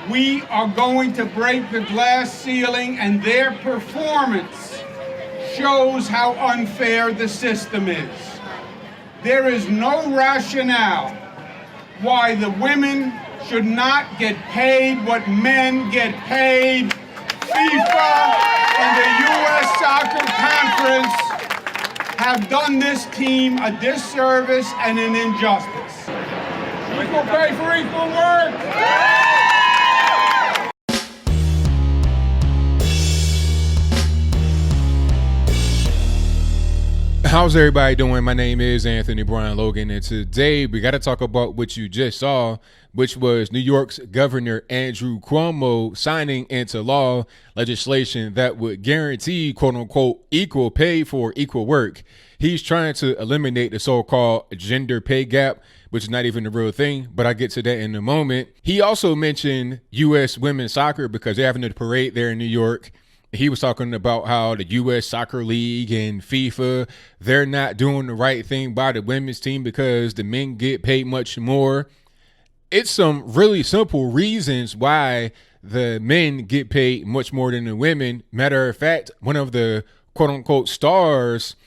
We are going to break the glass ceiling, and their performance shows how unfair the system is. There is no rationale why the women should not get paid what men get paid. FIFA and the U.S. Soccer Conference have done this team a disservice and an injustice. Equal pay for equal work. How's everybody doing? My name is Anthony Brian Logan, and today we got to talk about what you just saw, which was New York's Governor Andrew Cuomo signing into law legislation that would guarantee, quote unquote, equal pay for equal work. He's trying to eliminate the so-called gender pay gap, which is not even a real thing, but I'll get to that in a moment. He also mentioned U.S. women's soccer because they're having a parade there in New York. He was talking about how the U.S. Soccer League and FIFA, they're not doing the right thing by the women's team because the men get paid much more. It's some really simple reasons why the men get paid much more than the women. Matter of fact, one of the quote-unquote stars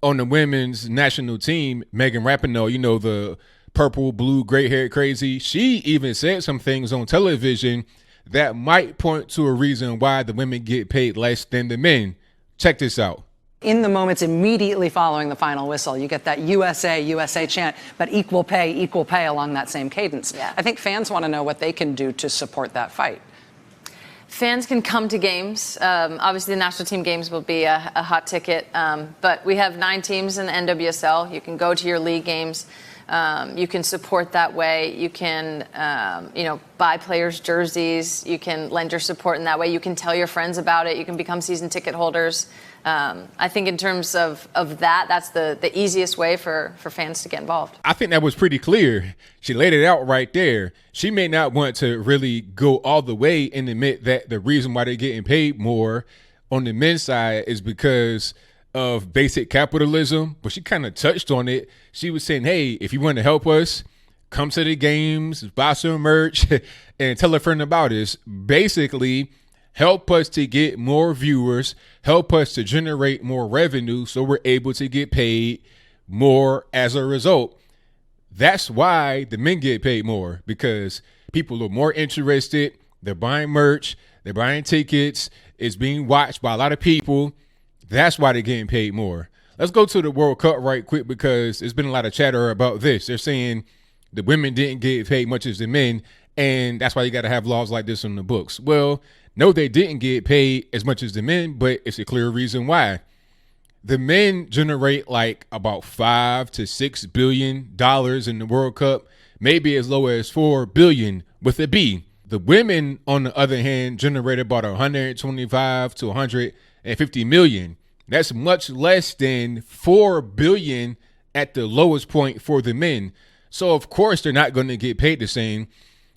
on the women's national team, Megan Rapinoe, you know, the purple, blue, gray-haired crazy, she even said some things on television that might point to a reason why the women get paid less than the men. Check this out. In the moments immediately following the final whistle, you get that USA, USA chant, but equal pay along that same cadence. Yeah. I think fans want to know what they can do to support that fight. Fans can come to games. Obviously, the national team games will be a hot ticket, but we have 9 teams in the NWSL. You can go to your league games. You can support that way. You can, buy players' jerseys. You can lend your support in that way. You can tell your friends about it. You can become season ticket holders. I think in terms of that, that's the easiest way for fans to get involved. I think that was pretty clear. She laid it out right there. She may not want to really go all the way and admit that the reason why they're getting paid more on the men's side is because of basic capitalism, but she kind of touched on it. She was saying, hey, if you want to help us, come to the games, buy some merch, and tell a friend about us. Basically, help us to get more viewers, help us to generate more revenue so we're able to get paid more as a result. That's why the men get paid more, because people are more interested. They're buying merch, they're buying tickets, it's being watched by a lot of people. That's why they're getting paid more. Let's go to the World Cup right quick because there's been a lot of chatter about this. They're saying the women didn't get paid much as the men, and that's why you got to have laws like this on the books. Well, no, they didn't get paid as much as the men, but it's a clear reason why. The men generate like about $5 to $6 billion in the World Cup, maybe as low as $4 billion with a B. The women, on the other hand, generate about 125 to 150 million. That's much less than $4 billion at the lowest point for the men. So, of course, they're not going to get paid the same.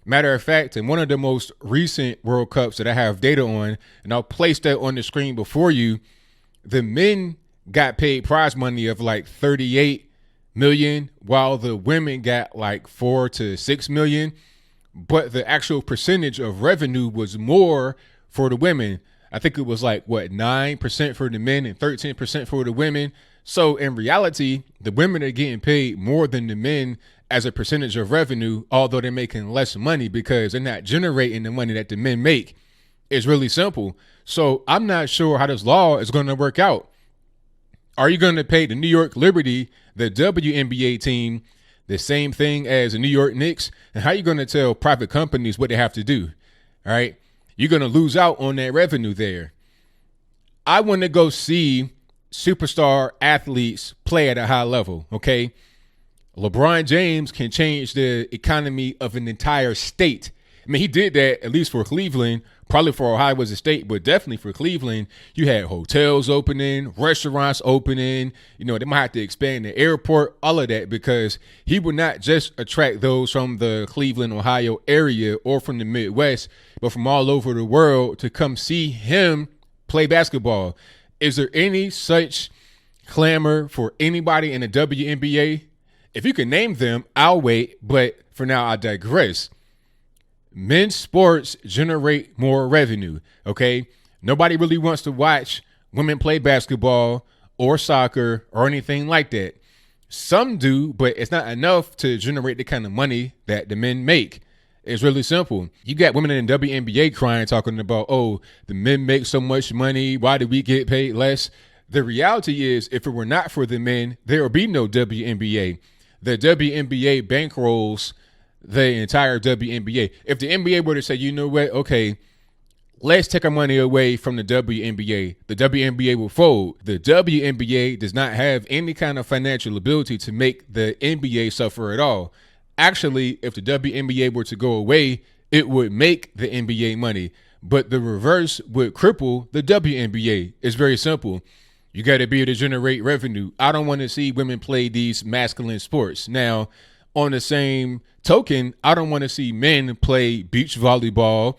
Matter of fact, in one of the most recent World Cups that I have data on, and I'll place that on the screen before you, the men got paid prize money of like 38 million, while the women got like 4 to 6 million. But the actual percentage of revenue was more for the women. I think it was like, 9% for the men and 13% for the women. So in reality, the women are getting paid more than the men as a percentage of revenue, although they're making less money because they're not generating the money that the men make. It's really simple. So I'm not sure how this law is going to work out. Are you going to pay the New York Liberty, the WNBA team, the same thing as the New York Knicks? And how are you going to tell private companies what they have to do? All right. You're going to lose out on that revenue there. I want to go see superstar athletes play at a high level, okay? LeBron James can change the economy of an entire state. I mean, he did that at least for Cleveland, probably for Ohio as a state, but definitely for Cleveland. You had hotels opening, restaurants opening. You know, they might have to expand the airport, all of that, because he would not just attract those from the Cleveland, Ohio area or from the Midwest, but from all over the world to come see him play basketball. Is there any such clamor for anybody in the WNBA? If you can name them, I'll wait, but for now, I digress. men's sports generate more revenue. Okay. Nobody really wants to watch women play basketball or soccer or anything like that. Some do, but it's not enough to generate the kind of money that the men make. It's really simple. You got women in the WNBA crying, talking about, oh, the men make so much money. Why do we get paid less? The reality is, if it were not for the men, there would be no WNBA. The WNBA bankrolls the entire WNBA. If the NBA were to say, you know what, okay, let's take our money away from the WNBA will fold. The WNBA does not have any kind of financial ability to make the NBA suffer at all. Actually, if the WNBA were to go away, it would make the NBA money. But the reverse would cripple the WNBA. It's very simple. You got to be able to generate revenue. I don't want to see women play these masculine sports. Now, on the same token, I don't want to see men play beach volleyball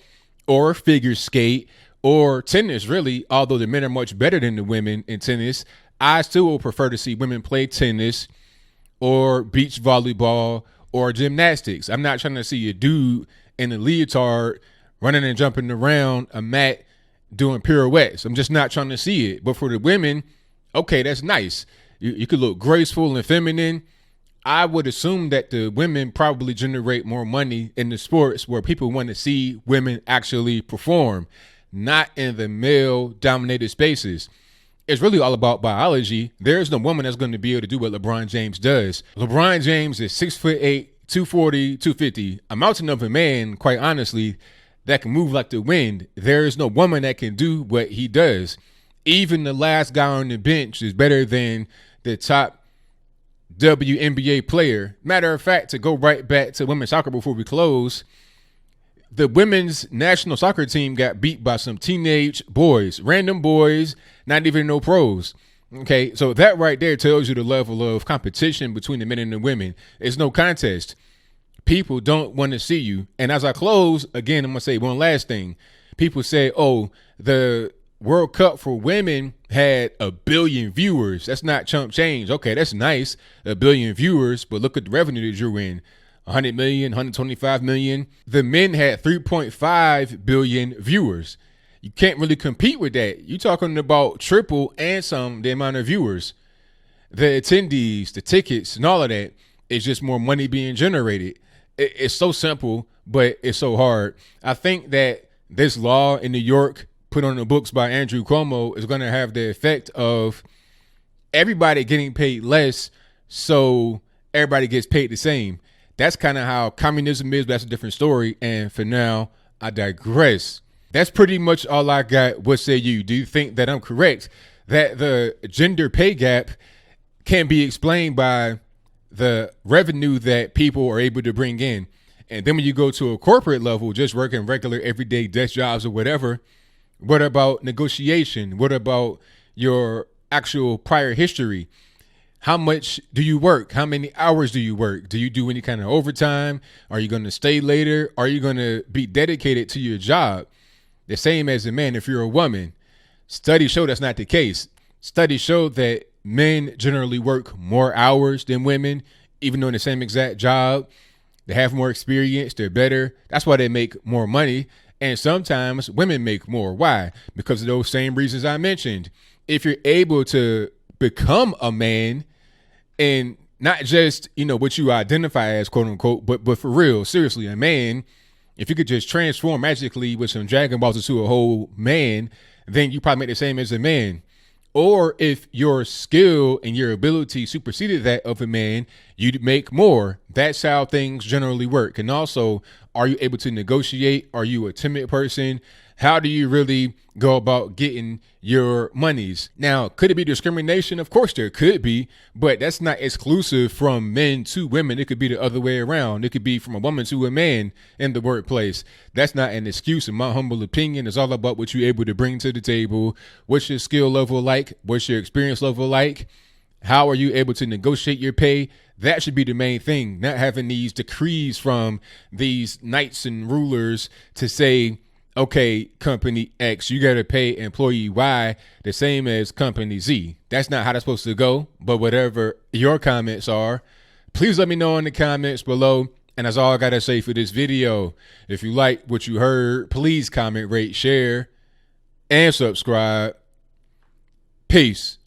or figure skate or tennis, really. Although the men are much better than the women in tennis, I still would prefer to see women play tennis or beach volleyball or gymnastics. I'm not trying to see a dude in a leotard running and jumping around a mat doing pirouettes. I'm just not trying to see it. But for the women, okay, that's nice. You could look graceful and feminine. I would assume that the women probably generate more money in the sports where people want to see women actually perform, not in the male-dominated spaces. It's really all about biology. There's no woman that's going to be able to do what LeBron James does. LeBron James is 6'8", 240, 250, a mountain of a man, quite honestly, that can move like the wind. There is no woman that can do what he does. Even the last guy on the bench is better than the top WNBA player. Matter of fact, to go right back to women's soccer before we close, the women's national soccer team got beat by some teenage boys, random boys, not even no pros. Okay, so that right there tells you the level of competition between the men and the women. It's no contest. People don't want to see you. And as I close, again, I'm going to say one last thing. People say, oh, the World Cup for women had 1 billion viewers. That's not chump change. Okay, that's nice, 1 billion viewers, but look at the revenue that drew in. 100 million, 125 million. The men had 3.5 billion viewers. You can't really compete with that. You're talking about triple and some the amount of viewers. The attendees, the tickets, and all of that is just more money being generated. It's so simple, but it's so hard. I think that this law in New York put on the books by Andrew Cuomo is going to have the effect of everybody getting paid less, so everybody gets paid the same. That's kind of how communism is, but that's a different story. And for now, I digress. That's pretty much all I got. What say you? Do you think that I'm correct that the gender pay gap can be explained by the revenue that people are able to bring in? And then when you go to a corporate level, just working regular everyday desk jobs or whatever, what about negotiation? What about your actual prior history? How much do you work? How many hours do you work? Do you do any kind of overtime? Are you going to stay later? Are you going to be dedicated to your job? The same as a man if you're a woman. Studies show that's not the case. Studies show that men generally work more hours than women, even though in the same exact job. They have more experience. They're better. That's why they make more money. And sometimes women make more. Why? Because of those same reasons I mentioned. If you're able to become a man, and not just, what you identify as, quote unquote, but for real, seriously, a man, if you could just transform magically with some Dragon Balls into a whole man, then you probably make the same as a man. Or if your skill and your ability superseded that of a man, you'd make more. That's how things generally work. And also, are you able to negotiate? Are you a timid person? How do you really go about getting your monies? Now, could it be discrimination? Of course there could be, but that's not exclusive from men to women. It could be the other way around. It could be from a woman to a man in the workplace. That's not an excuse. In my humble opinion, it's all about what you're able to bring to the table. What's your skill level like? What's your experience level like? How are you able to negotiate your pay? That should be the main thing, not having these decrees from these knights and rulers to say, okay, company X, you got to pay employee Y the same as company Z. That's not how that's supposed to go. But whatever your comments are, please let me know in the comments below. And that's all I got to say for this video. If you like what you heard, please comment, rate, share, and subscribe. Peace.